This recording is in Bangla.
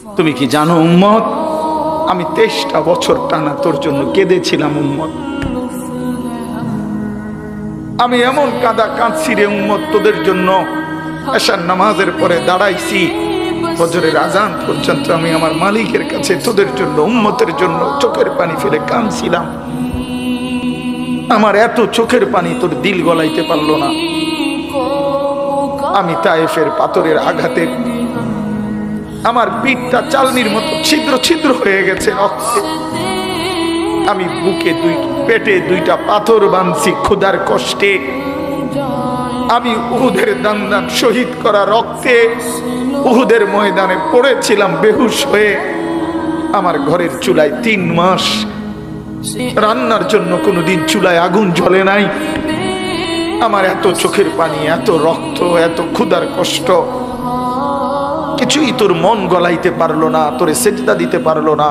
তুমি কি জানো উম্মত, আমি 23টা বছর টানা তোর জন্য কেঁদেছিলাম উম্মত। আমি এমন কাঁদা কাঁদছি রে উম্মত তোদের জন্য। এশার নামাজের পরে দাঁড়াইছি, ফজরের আজান পর্যন্ত আমি আমার মালিকের কাছে তোদের জন্য, উম্মতের জন্য চোখের পানি ফেলে কাঁদছিলাম। আমার এত চোখের পানি তোর দিল গলাইতে পারলো না। আমি তায়েফের পাথরের আঘাতে আমার পিঠটা চালনির মতো ছিদ্র ছিদ্র হয়ে গেছে রক্তে। আমি বুকে পেটে 2টা পাথর বাঁধছি ক্ষুধার কষ্টে। আমি উহুদের দান দান শহীদ করা রক্তে উহুদের ময়দানে পড়েছিলাম বেহুশ হয়ে। আমার ঘরের চুলায় 3 মাস রান্নার জন্য কোনোদিন চুলায় আগুন জ্বলে নাই। আমার এত চোখের পানি, এত রক্ত, এত ক্ষুধার কষ্ট, কিছুই তোর মন গলাইতে পারলো না, তোরে সেজদা দিতে পারলো না।